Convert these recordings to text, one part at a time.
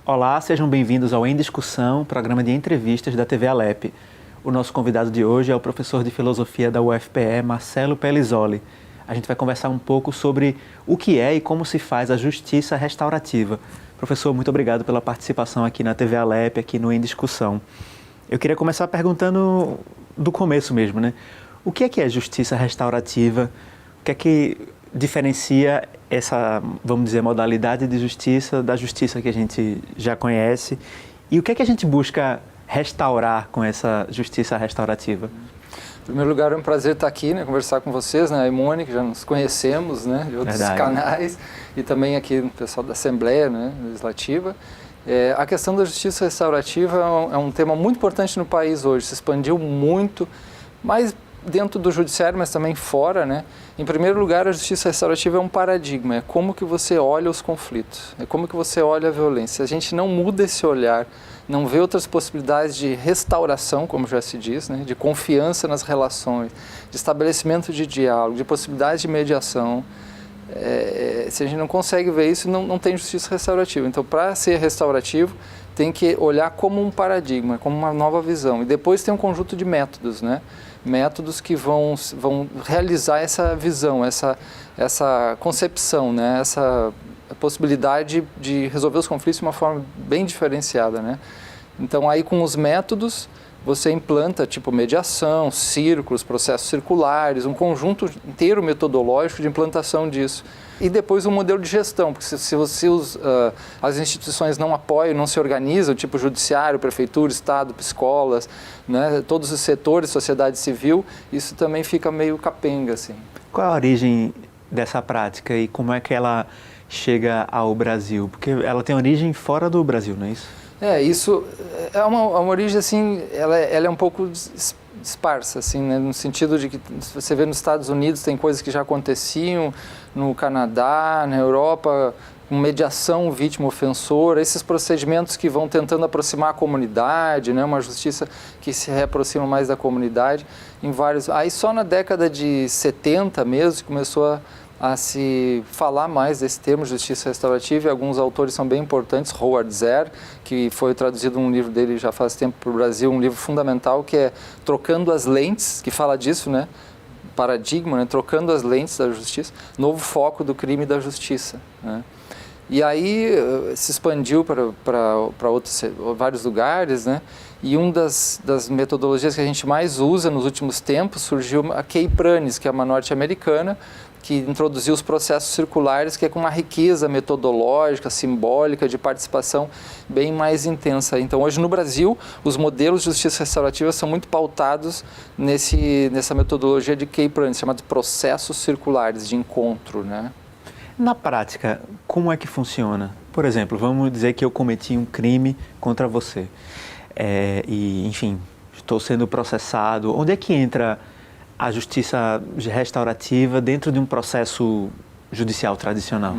Olá, sejam bem-vindos ao Em Discussão, programa de entrevistas da TV Alep. O nosso convidado de hoje é o professor de filosofia da UFPE, Marcelo Pellizzoli. A gente vai conversar um pouco sobre o que é e como se faz a justiça restaurativa. Professor, muito obrigado pela participação aqui na TV Alep, aqui no Em Discussão. Eu queria começar perguntando do começo mesmo, né? O que é justiça restaurativa? O que é que diferencia essa, vamos dizer, modalidade de justiça da justiça que a gente já conhece? E o que é que a gente busca restaurar com essa justiça restaurativa? Em primeiro lugar, é um prazer estar aqui, né, conversar com vocês, né, a Imone, que já nos conhecemos, né, de outros canais, e também aqui no pessoal da Assembleia, né, Legislativa. A questão da justiça restaurativa é um tema muito importante no país hoje, se expandiu muito, mais dentro do judiciário, mas também fora, né? Em primeiro lugar, a justiça restaurativa é um paradigma, é como que você olha os conflitos, é como que você olha a violência. Se a gente não muda esse olhar, não vê outras possibilidades de restauração, como já se diz, né? De confiança nas relações, de estabelecimento de diálogo, de possibilidades de mediação, se a gente não consegue ver isso, não tem justiça restaurativa. Então, para ser restaurativo, tem que olhar como um paradigma, como uma nova visão. E depois tem um conjunto de métodos, né? Métodos que vão realizar essa visão, essa concepção, né? Essa possibilidade de resolver os conflitos de uma forma bem diferenciada, né? Então, aí com os métodos, você implanta tipo mediação, círculos, processos circulares, um conjunto inteiro metodológico de implantação disso. E depois um modelo de gestão, porque se as instituições não apoiam, não se organizam, tipo judiciário, prefeitura, estado, escolas, né, todos os setores, sociedade civil, isso também fica meio capenga, assim. Qual é a origem dessa prática e como é que ela chega ao Brasil? Porque ela tem origem fora do Brasil, não é isso? Isso é uma origem, assim, ela é um pouco esparsa, assim, né? No sentido de que você vê nos Estados Unidos tem coisas que já aconteciam, no Canadá, na Europa, com mediação vítima-ofensor, esses procedimentos que vão tentando aproximar a comunidade, né? Uma justiça que se reaproxima mais da comunidade, em vários... Aí só na década de 70 mesmo começou a se falar mais desse termo, justiça restaurativa, e alguns autores são bem importantes, Howard Zehr, que foi traduzido um livro dele já faz tempo para o Brasil, um livro fundamental que é Trocando as Lentes, que fala disso, né? Paradigma, né? Trocando as lentes da justiça, novo foco do crime e da justiça, né? E aí se expandiu para vários lugares, né? E uma das metodologias que a gente mais usa nos últimos tempos surgiu a Kay Pranes, que é uma norte-americana, que introduziu os processos circulares, que é com uma riqueza metodológica, simbólica, de participação bem mais intensa. Então, hoje no Brasil, os modelos de justiça restaurativa são muito pautados nessa metodologia de Kay Pranes, chamados processos circulares de encontro, né? Na prática, como é que funciona? Por exemplo, vamos dizer que eu cometi um crime contra você e, enfim, estou sendo processado. Onde é que entra a justiça restaurativa dentro de um processo judicial tradicional?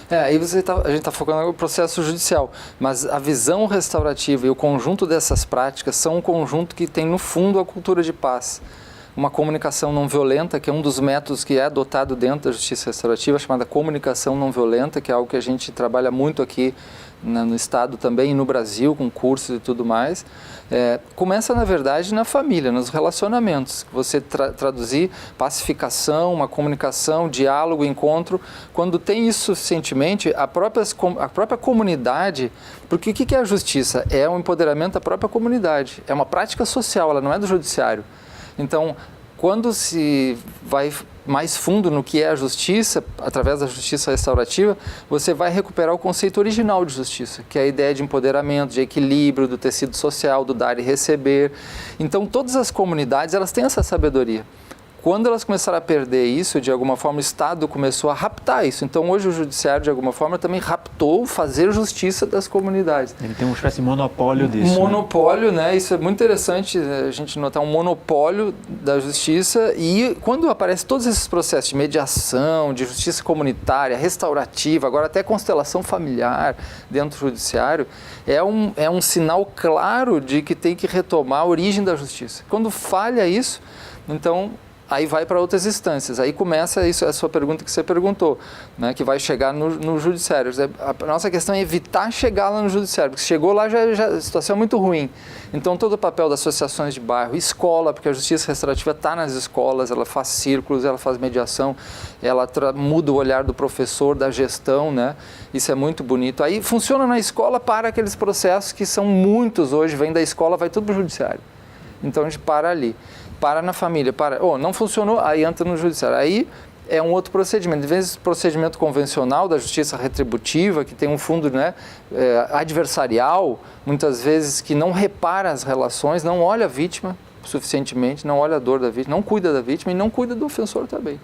Aí a gente está focando no processo judicial, mas a visão restaurativa e o conjunto dessas práticas são um conjunto que tem no fundo a cultura de paz. Uma comunicação não violenta, que é um dos métodos que é adotado dentro da justiça restaurativa, chamada comunicação não violenta, que é algo que a gente trabalha muito aqui no Estado também e no Brasil, com cursos e tudo mais. Começa, na verdade, na família, nos relacionamentos. Você traduzir pacificação, uma comunicação, diálogo, encontro. Quando tem isso suficientemente, a própria comunidade... Porque o que é a justiça? É um empoderamento da própria comunidade. É uma prática social, ela não é do judiciário. Então, quando se vai mais fundo no que é a justiça, através da justiça restaurativa, você vai recuperar o conceito original de justiça, que é a ideia de empoderamento, de equilíbrio, do tecido social, do dar e receber. Então, todas as comunidades, elas têm essa sabedoria. Quando elas começaram a perder isso, de alguma forma o Estado começou a raptar isso. Então hoje o Judiciário, de alguma forma, também raptou fazer justiça das comunidades. Ele tem uma espécie de monopólio disso. Monopólio, né? Isso é muito interessante a gente notar um monopólio da justiça. E quando aparecem todos esses processos de mediação, de justiça comunitária, restaurativa, agora até constelação familiar dentro do Judiciário, é um sinal claro de que tem que retomar a origem da justiça. Quando falha isso, então aí vai para outras instâncias. Aí começa isso, a sua pergunta que você perguntou, né, que vai chegar no judiciário. A nossa questão é evitar chegar lá no judiciário, porque se chegou lá já a situação é muito ruim. Então, todo o papel das associações de bairro, escola, porque a justiça restaurativa está nas escolas, ela faz círculos, ela faz mediação, ela muda o olhar do professor, da gestão, né? Isso é muito bonito. Aí funciona na escola para aqueles processos que são muitos hoje, vem da escola, vai tudo para o judiciário. Então, a gente para ali. Para na família, não funcionou, aí entra no judiciário. Aí é um outro procedimento. De vez em procedimento convencional da justiça retributiva, que tem um fundo, né, adversarial, muitas vezes que não repara as relações, não olha a vítima suficientemente, não olha a dor da vítima, não cuida da vítima e não cuida do ofensor também.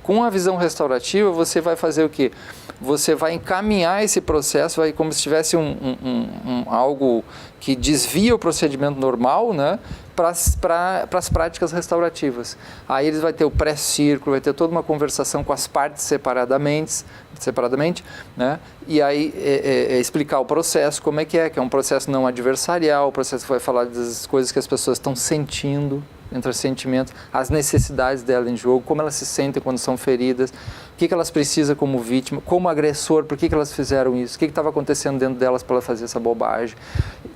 Com a visão restaurativa, você vai fazer o quê? Você vai encaminhar esse processo, vai como se tivesse algo que desvia o procedimento normal, né, para as práticas restaurativas. Aí eles vai ter o pré-círculo, vai ter toda uma conversação com as partes separadamente, né, e aí explicar o processo, como é que é um processo não adversarial, o processo que vai falar das coisas que as pessoas estão sentindo, entre os sentimentos, as necessidades dela em jogo, como elas se sentem quando são feridas, o que elas precisam como vítima, como agressor, por que elas fizeram isso, o que estava acontecendo dentro delas para ela fazer essa bobagem.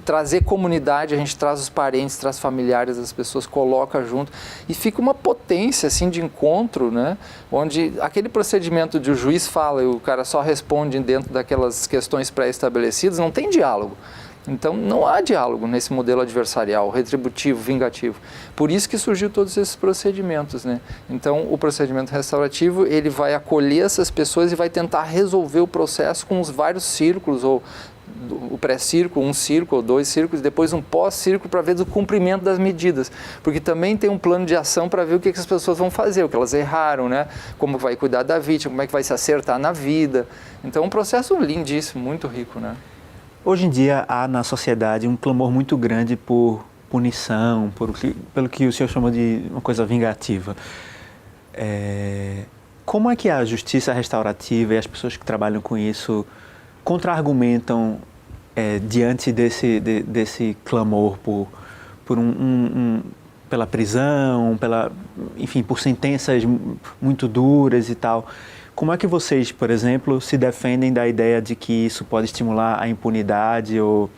Trazer comunidade, a gente traz os parentes, traz familiares das pessoas, coloca junto e fica uma potência assim, de encontro, né? Onde aquele procedimento de o juiz fala e o cara só responde dentro daquelas questões pré-estabelecidas, não tem diálogo. Então, não há diálogo nesse modelo adversarial, retributivo, vingativo. Por isso que surgiu todos esses procedimentos, né? Então, o procedimento restaurativo, ele vai acolher essas pessoas e vai tentar resolver o processo com os vários círculos, ou o pré-círculo, um círculo, 2 círculos, depois um pós-círculo para ver o cumprimento das medidas. Porque também tem um plano de ação para ver o que as pessoas vão fazer, o que elas erraram, né? Como vai cuidar da vítima, como é que vai se acertar na vida. Então, um processo lindíssimo, muito rico, né? Hoje em dia há na sociedade um clamor muito grande por punição, pelo que o senhor chamou de uma coisa vingativa. Como é que a justiça restaurativa e as pessoas que trabalham com isso contra-argumentam diante desse clamor pela prisão, enfim, por sentenças muito duras e tal? Como é que vocês, por exemplo, se defendem da ideia de que isso pode estimular a impunidade ou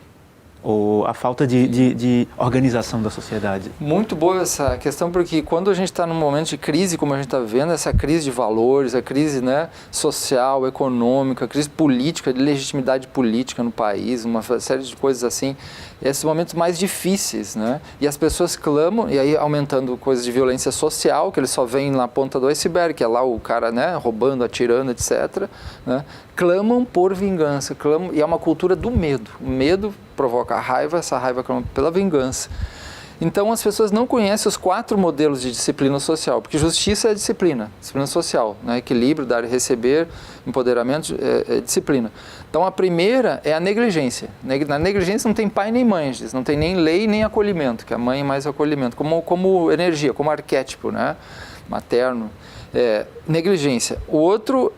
a falta de organização da sociedade? Muito boa essa questão, porque quando a gente está num momento de crise, como a gente está vendo, essa crise de valores, a crise, né, social, econômica, a crise política, de legitimidade política no país, uma série de coisas assim, esses momentos mais difíceis, né? E as pessoas clamam, e aí aumentando coisas de violência social, que eles só veem na ponta do iceberg, que é lá o cara, né, roubando, atirando, etc., né? Clamam por vingança, e é uma cultura do medo. O medo provoca a raiva, essa raiva clama pela vingança. Então, as pessoas não conhecem os 4 modelos de disciplina social, porque justiça é disciplina social, né? Equilíbrio, dar e receber, empoderamento, é disciplina. Então, a primeira é a negligência. Na negligência não tem pai nem mãe, não tem nem lei nem acolhimento, que a mãe é mais acolhimento, como energia, como arquétipo, né? Materno. Negligência. O outro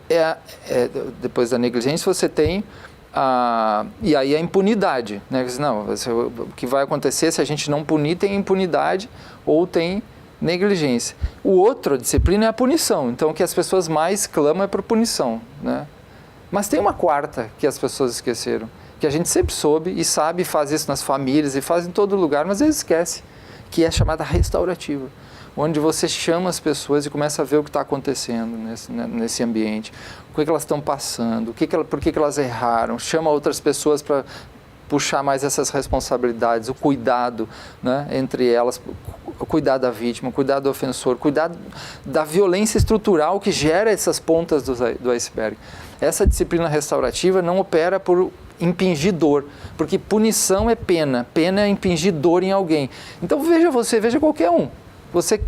depois da negligência, você tem e aí a impunidade, né? Não, o que vai acontecer se a gente não punir, tem impunidade ou tem negligência. O outro, a disciplina, é a punição. Então, o que as pessoas mais clamam é por punição, né? Mas tem uma quarta que as pessoas esqueceram, que a gente sempre soube e sabe, faz isso nas famílias e faz em todo lugar, mas eles esquecem, que é chamada restaurativa, onde você chama as pessoas e começa a ver o que está acontecendo nesse ambiente, o que elas estão passando, por que elas erraram, chama outras pessoas para puxar mais essas responsabilidades, o cuidado, né, entre elas, cuidar da vítima, cuidar do ofensor, cuidar da violência estrutural que gera essas pontas do iceberg. Essa disciplina restaurativa não opera por impingir dor, porque punição é pena é impingir dor em alguém. Então veja qualquer um. Você,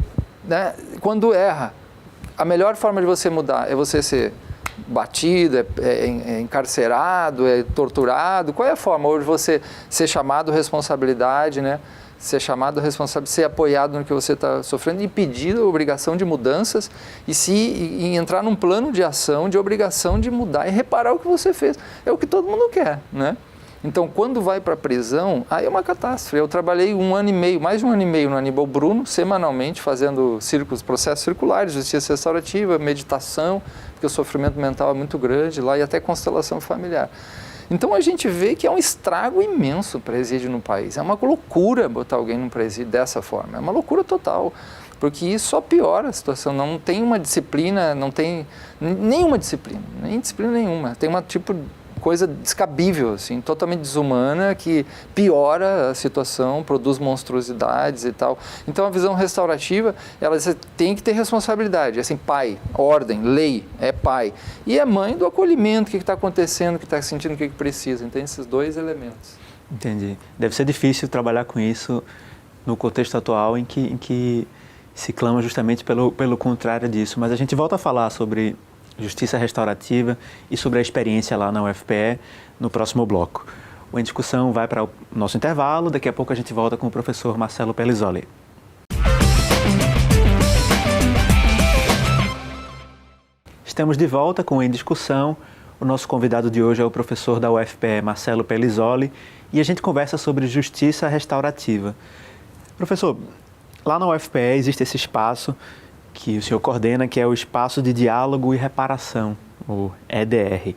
né, quando erra, a melhor forma de você mudar é você ser batido, é encarcerado, é torturado. Qual é a forma? Ou de você ser chamado responsabilidade, né? Ser apoiado no que você está sofrendo e pedir a obrigação de mudanças e entrar num plano de ação, de obrigação de mudar e reparar o que você fez. É o que todo mundo quer, né? Então, quando vai para a prisão, aí é uma catástrofe. Eu trabalhei 1 ano e meio, mais de 1 ano e meio no Aníbal Bruno, semanalmente, fazendo processos circulares, justiça restaurativa, meditação, porque o sofrimento mental é muito grande lá, e até constelação familiar. Então, a gente vê que é um estrago imenso o presídio no país. É uma loucura botar alguém num presídio dessa forma. É uma loucura total, porque isso só piora a situação. Não tem uma disciplina, não tem nenhuma disciplina, nem disciplina nenhuma. Tem uma coisa descabível, assim, totalmente desumana, que piora a situação, produz monstruosidades e tal. Então, a visão restaurativa, ela tem que ter responsabilidade, assim, pai, ordem, lei, é pai. E é mãe do acolhimento, o que está acontecendo, o que está sentindo, o que precisa. Então, esses 2 elementos. Entendi. Deve ser difícil trabalhar com isso no contexto atual em que se clama justamente pelo contrário disso. Mas a gente volta a falar sobre justiça restaurativa e sobre a experiência lá na UFPE no próximo bloco. A discussão vai para o nosso intervalo, daqui a pouco a gente volta com o professor Marcelo Pellizzoli. Estamos de volta com Em Discussão. O nosso convidado de hoje é o professor da UFPE, Marcelo Pellizzoli, e a gente conversa sobre justiça restaurativa. Professor, lá na UFPE existe esse espaço que o senhor coordena, que é o Espaço de Diálogo e Reparação, o EDR.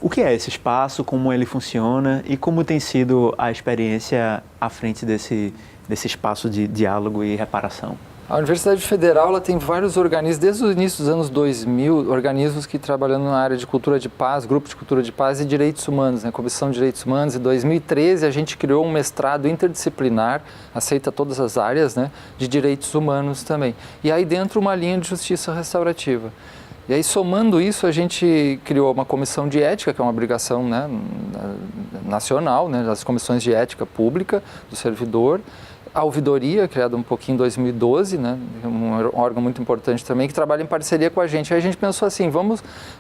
O que é esse espaço, como ele funciona e como tem sido a experiência à frente desse espaço de diálogo e reparação? A Universidade Federal ela tem vários organismos, desde o início dos anos 2000, organismos que trabalham na área de cultura de paz, grupo de cultura de paz e direitos humanos, né? Comissão de Direitos Humanos. Em 2013, a gente criou um mestrado interdisciplinar, aceita todas as áreas, né? De direitos humanos também. E aí dentro uma linha de justiça restaurativa. E aí, somando isso, a gente criou uma comissão de ética, que é uma obrigação, né, nacional, né, das comissões de ética pública do servidor. A ouvidoria, criada um pouquinho em 2012, né, um órgão muito importante também, que trabalha em parceria com a gente. Aí a gente pensou assim,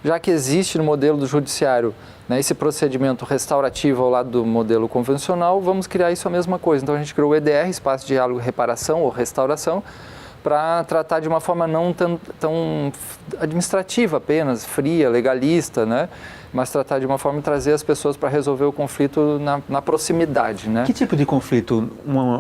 já que existe no modelo do judiciário, né, esse procedimento restaurativo ao lado do modelo convencional, vamos criar isso a mesma coisa. Então a gente criou o EDR, Espaço de Diálogo, Reparação ou Restauração, para tratar de uma forma não tão administrativa apenas, fria, legalista, né? Mas tratar de uma forma de trazer as pessoas para resolver o conflito na proximidade, né? Que tipo de conflito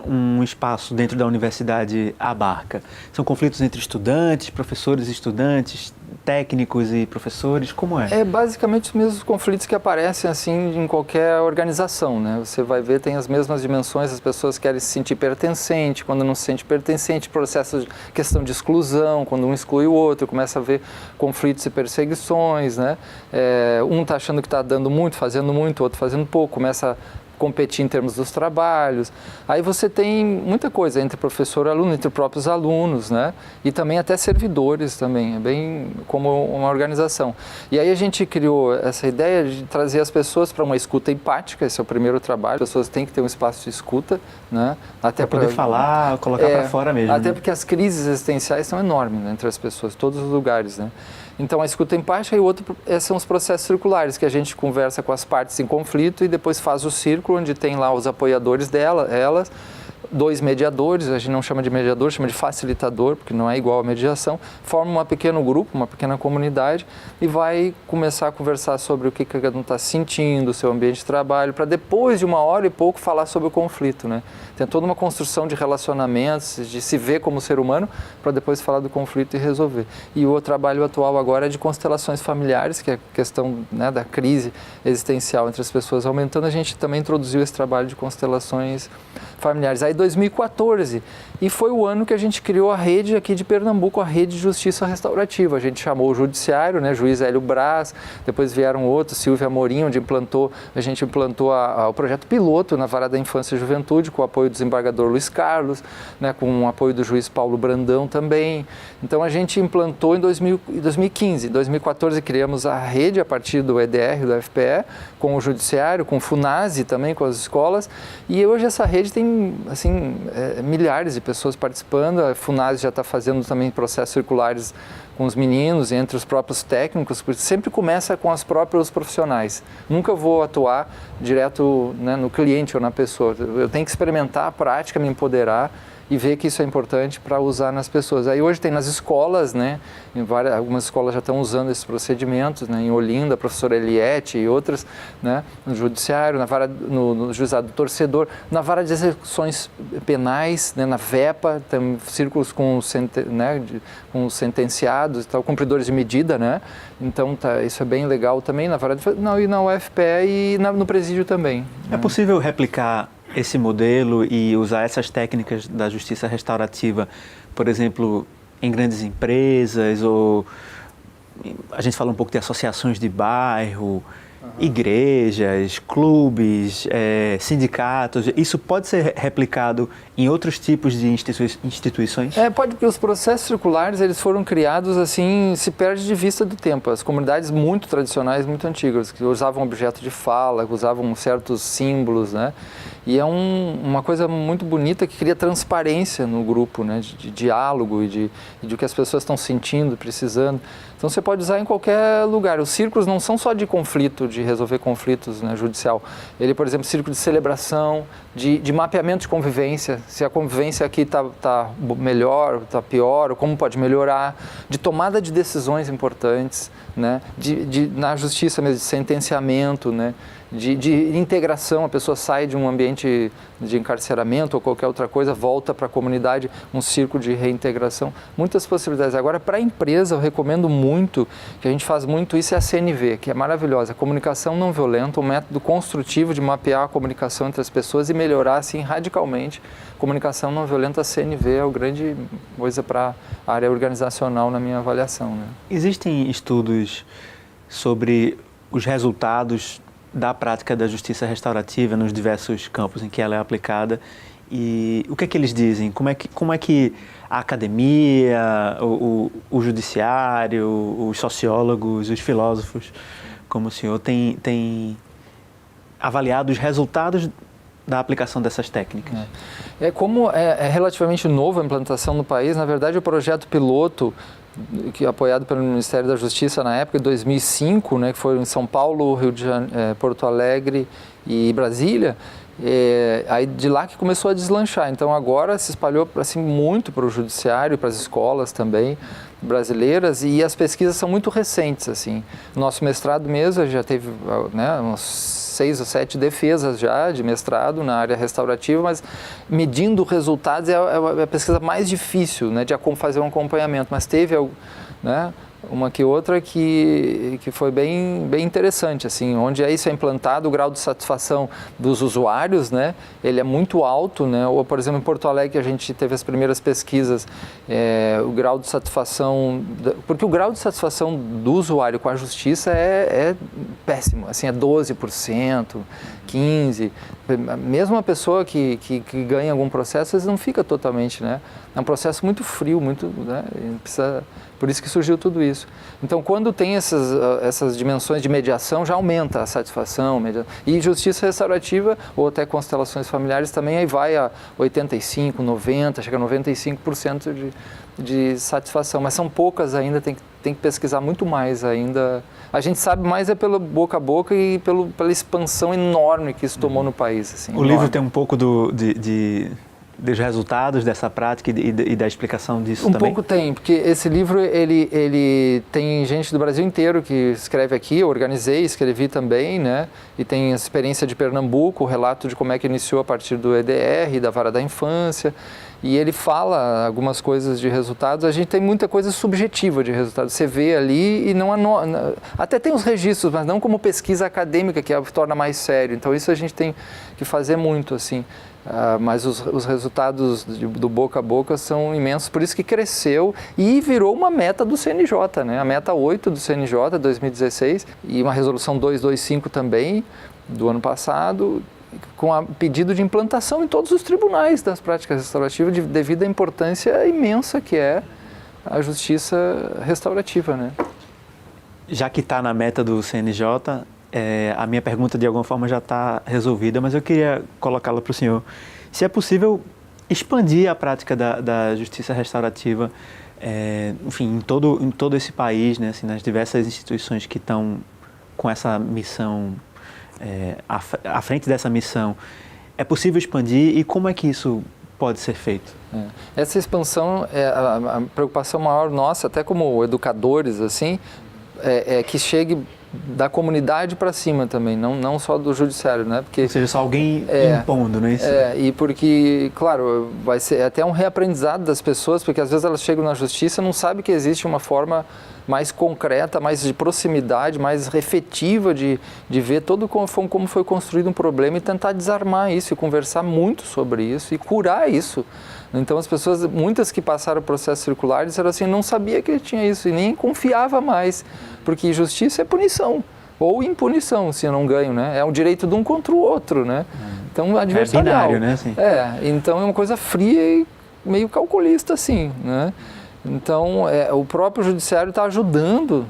um espaço dentro da universidade abarca? São conflitos entre estudantes, professores e estudantes, técnicos e professores, como é? É basicamente os mesmos conflitos que aparecem assim em qualquer organização, né? Você vai ver, tem as mesmas dimensões, as pessoas querem se sentir pertencente, quando não se sente pertencente, processo de questão de exclusão, quando um exclui o outro, começa a ver conflitos e perseguições, né? Um está achando que está dando muito, fazendo muito, o outro fazendo pouco, começa a competir em termos dos trabalhos. Aí você tem muita coisa entre professor e aluno, entre próprios alunos, né? E também até servidores também, é bem como uma organização. E aí a gente criou essa ideia de trazer as pessoas para uma escuta empática, esse é o primeiro trabalho, as pessoas têm que ter um espaço de escuta, né? Até para poder falar, colocar para fora mesmo. Até né? porque as crises existenciais são enormes, né, entre as pessoas, todos os lugares, né? Então, a escuta empática e o outro são os processos circulares, que a gente conversa com as partes em conflito e depois faz o círculo, onde tem lá os apoiadores elas, 2 mediadores, a gente não chama de mediador, chama de facilitador, porque não é igual a mediação, forma um pequeno grupo, uma pequena comunidade e vai começar a conversar sobre o que cada um está sentindo, o seu ambiente de trabalho, para depois de 1 hora e pouco falar sobre o conflito, né? Tem toda uma construção de relacionamentos, de se ver como ser humano, para depois falar do conflito e resolver. E o trabalho atual agora é de constelações familiares, que é a questão, né, da crise existencial entre as pessoas aumentando. A gente também introduziu esse trabalho de constelações familiares. Aí 2014, e foi o ano que a gente criou a rede aqui de Pernambuco, a Rede de Justiça Restaurativa. A gente chamou o judiciário, né, juiz Hélio Braz, depois vieram outros, Silvia Amorim, onde a gente implantou o projeto piloto na Vara da Infância e Juventude, com o apoio do desembargador Luiz Carlos, né, com o apoio do juiz Paulo Brandão também. Então a gente implantou em 2015. Em 2014 criamos a rede a partir do EDR, do FPE, com o judiciário, com o FUNASE também, com as escolas, e hoje essa rede tem assim, milhares de pessoas participando. A FUNASE já está fazendo também processos circulares com os meninos, entre os próprios técnicos, porque sempre começa com os próprios profissionais. Nunca vou atuar direto, né, no cliente ou na pessoa. Eu tenho que experimentar a prática, me empoderar e ver que isso é importante para usar nas pessoas. Aí hoje tem nas escolas, né, algumas escolas já estão usando esses procedimentos, né, em Olinda, a professora Eliette e outras, né, no judiciário, no juizado do torcedor, na vara de execuções penais, né, na VEPA, tem círculos com, com sentenciados e tal, cumpridores de medida, né, então isso é bem legal também na vara de, não, e na UFPE e no presídio também. É possível replicar esse modelo e usar essas técnicas da justiça restaurativa, por exemplo, em grandes empresas, ou a gente fala um pouco de associações de bairro, igrejas, clubes, sindicatos, isso pode ser replicado em outros tipos de instituições? Pode, porque os processos circulares, eles foram criados assim, se perde de vista do tempo. As comunidades muito tradicionais, muito antigas, que usavam objeto de fala, que usavam certos símbolos, né? E é uma coisa muito bonita que cria transparência no grupo, né? De diálogo e de o que as pessoas estão sentindo, precisando. Então você pode usar em qualquer lugar. Os círculos não são só de conflito, de resolver conflitos, né, judicial. Ele, por exemplo, círculo de celebração, de mapeamento de convivência. Se a convivência aqui está melhor, está pior, ou como pode melhorar. De tomada de decisões importantes, né? Na justiça mesmo, de sentenciamento, né? De integração, a pessoa sai de um ambiente de encarceramento ou qualquer outra coisa, volta para a comunidade, um círculo de reintegração, muitas possibilidades. Agora, para a empresa, eu recomendo muito, que a gente faz muito isso, é a CNV, que é maravilhosa, a comunicação não violenta, um método construtivo de mapear a comunicação entre as pessoas e melhorar, assim, radicalmente. Comunicação não violenta, a CNV é a grande coisa para a área organizacional, na minha avaliação, né? Existem estudos sobre os resultados da prática da justiça restaurativa nos diversos campos em que ela é aplicada, e o que é que eles dizem? Como é que a academia, o judiciário, os sociólogos, os filósofos, como o senhor, tem avaliado os resultados da aplicação dessas técnicas? Como é relativamente novo a implantação no país, na verdade o projeto piloto, que apoiado pelo Ministério da Justiça na época, em 2005, né, que foi em São Paulo, Rio de Janeiro, Porto Alegre e Brasília, aí de lá que começou a deslanchar. Então agora se espalhou assim, muito para o judiciário, para as escolas também brasileiras, e as pesquisas são muito recentes. Assim. Nosso mestrado mesmo já teve, né, uns 6 ou 7 defesas já de mestrado na área restaurativa, mas medindo resultados é a pesquisa mais difícil, né, de fazer um acompanhamento, mas teve, né, uma que outra que foi bem interessante, assim, onde isso é implantado, o grau de satisfação dos usuários, né, ele é muito alto, né, ou, por exemplo, em Porto Alegre, a gente teve as primeiras pesquisas, o grau de satisfação, porque o grau de satisfação do usuário com a justiça é péssimo, assim, é 12%, 15%, mesmo a pessoa que ganha algum processo, às vezes não fica totalmente, né, é um processo muito frio, muito, né, precisa... Por isso que surgiu tudo isso. Então, quando tem essas dimensões de mediação, já aumenta a satisfação. E justiça restaurativa, ou até constelações familiares, também aí vai a 85%, 90%, chega a 95% de satisfação. Mas são poucas ainda, tem que pesquisar muito mais ainda. A gente sabe mais pelo boca a boca e pela expansão enorme que isso tomou no país. Assim, o livro tem um pouco dos resultados dessa prática e da explicação disso também? Um pouco tem, porque esse livro, ele tem gente do Brasil inteiro que escreve aqui, eu organizei, escrevi também, né? E tem a experiência de Pernambuco, o relato de como é que iniciou a partir do EDR, da vara da infância, e ele fala algumas coisas de resultados. A gente tem muita coisa subjetiva de resultados, você vê ali e não até tem os registros, mas não como pesquisa acadêmica, que torna mais sério, então isso a gente tem que fazer muito, assim. Mas os resultados do boca a boca são imensos, por isso que cresceu e virou uma meta do CNJ, né? A meta 8 do CNJ, 2016, e uma resolução 225 também, do ano passado, com pedido de implantação em todos os tribunais das práticas restaurativas, devido à importância imensa que é a justiça restaurativa, né? Já que está na meta do CNJ, a minha pergunta de alguma forma já está resolvida, mas eu queria colocá-la para o senhor. Se é possível expandir a prática da justiça restaurativa, enfim, em todo esse país, né, assim, nas diversas instituições que estão com essa missão, à frente dessa missão, é possível expandir, e como é que isso pode ser feito? Essa expansão é a preocupação maior nossa, até como educadores, assim, é que chegue da comunidade para cima também, não só do judiciário, né? Porque, ou seja, só alguém impondo, não é isso? E porque, claro, vai ser até um reaprendizado das pessoas, porque às vezes elas chegam na justiça e não sabem que existe uma forma mais concreta, mais de proximidade, mais efetiva de ver todo como foi construído um problema e tentar desarmar isso, e conversar muito sobre isso e curar isso. Então as pessoas, muitas que passaram o processo circular, disseram assim, não sabia que tinha isso e nem confiava mais, porque justiça é punição, ou impunição, se eu não ganho, né? É um direito de um contra o outro, né? Então, adversarial. É binário, né? Assim. Então é uma coisa fria e meio calculista, assim, né? Então, o próprio judiciário está ajudando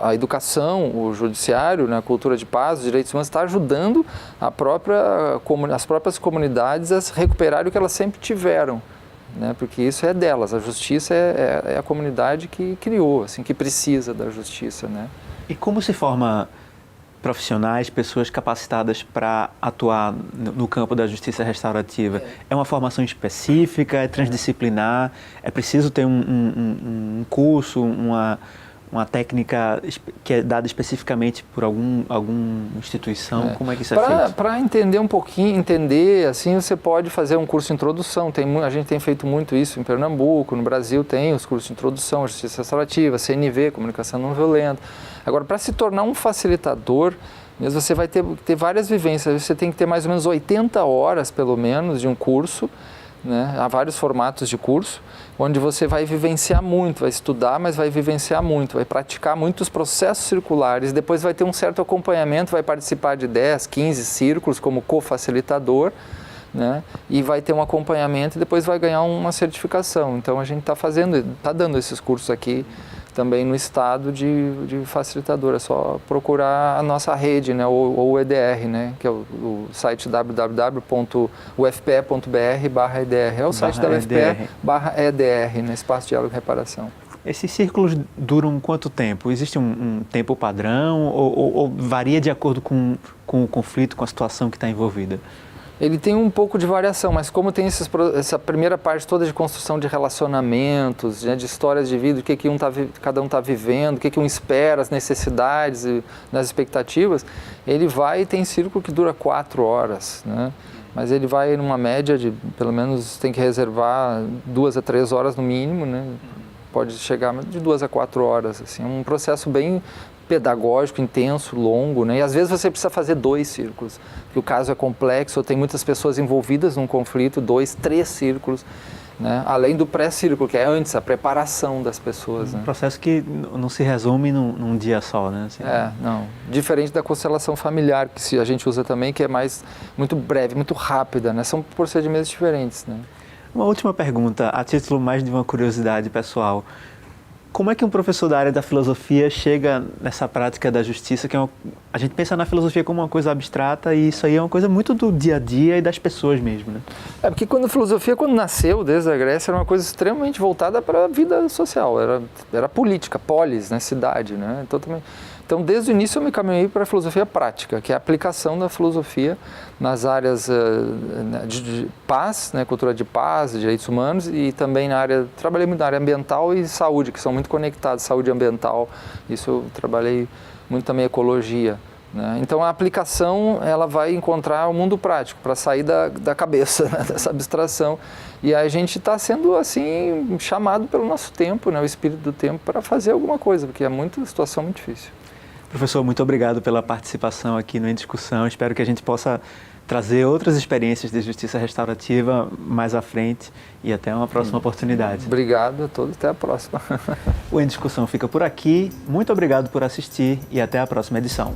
a educação, o judiciário, né, a cultura de paz, os direitos humanos, está ajudando as próprias comunidades a recuperar o que elas sempre tiveram, né, porque isso é delas, a justiça é a comunidade que criou, assim, que precisa da justiça, né. E como se forma profissionais, pessoas capacitadas para atuar no campo da justiça restaurativa? É uma formação específica, é transdisciplinar, é preciso ter um curso, uma técnica que é dada especificamente por alguma instituição? Como é que isso é feito? Para entender um pouquinho, assim, você pode fazer um curso de introdução. A gente tem feito muito isso em Pernambuco, no Brasil tem os cursos de introdução à justiça restaurativa, CNV, comunicação não violenta. Agora, para se tornar um facilitador, mesmo você vai ter várias vivências, você tem que ter mais ou menos 80 horas, pelo menos, de um curso, né? Há vários formatos de curso, onde você vai vivenciar muito, vai estudar, mas vai vivenciar muito, vai praticar muitos processos circulares, depois vai ter um certo acompanhamento, vai participar de 10, 15 círculos como co-facilitador, né? E vai ter um acompanhamento e depois vai ganhar uma certificação. Então a gente está dando esses cursos aqui também no estado de facilitador. É só procurar a nossa rede, né, ou o EDR, né, que é o site www.ufpe.br/EDR. É o site da UFPE/EDR, né, Espaço Diálogo e Reparação. Esses círculos duram quanto tempo? Existe um tempo padrão ou varia de acordo com o conflito, com a situação que está envolvida? Ele tem um pouco de variação, mas como tem essa primeira parte toda de construção de relacionamentos, né, de histórias de vida, o que cada um está vivendo, o que um espera, as necessidades e as expectativas, ele vai e tem círculo que dura 4 horas, né? Mas ele vai numa média de, pelo menos, tem que reservar 2 a 3 horas no mínimo, né? Pode chegar de 2 a 4 horas, assim, é um processo bem pedagógico, intenso, longo, né? E às vezes você precisa fazer 2 círculos, porque o caso é complexo, ou tem muitas pessoas envolvidas num conflito, 2, 3 círculos, né? Além do pré-círculo, que é antes, a preparação das pessoas. Um processo que não se resume num dia só, né? Assim, não. Diferente da constelação familiar, que a gente usa também, que é muito breve, muito rápida, né? São procedimentos diferentes, né? Uma última pergunta, a título mais de uma curiosidade pessoal. Como é que um professor da área da filosofia chega nessa prática da justiça, que a gente pensa na filosofia como uma coisa abstrata e isso aí é uma coisa muito do dia a dia e das pessoas mesmo, né? Porque quando a filosofia, quando nasceu desde a Grécia, era uma coisa extremamente voltada para a vida social, era política, polis, né, cidade, né? Então, desde o início eu me caminhei para a filosofia prática, que é a aplicação da filosofia nas áreas de paz, né, cultura de paz, direitos humanos, e também trabalhei muito na área ambiental e saúde, que são muito conectados, saúde ambiental, isso eu trabalhei muito também ecologia, né? Então a aplicação, ela vai encontrar o mundo prático, para sair da cabeça, né, dessa abstração, e a gente está sendo assim chamado pelo nosso tempo, né, o espírito do tempo, para fazer alguma coisa, porque é uma situação muito difícil. Professor, muito obrigado pela participação aqui no Em Discussão. Espero que a gente possa trazer outras experiências de justiça restaurativa mais à frente e até uma próxima oportunidade. Obrigado a todos, até a próxima. O Em Discussão fica por aqui. Muito obrigado por assistir e até a próxima edição.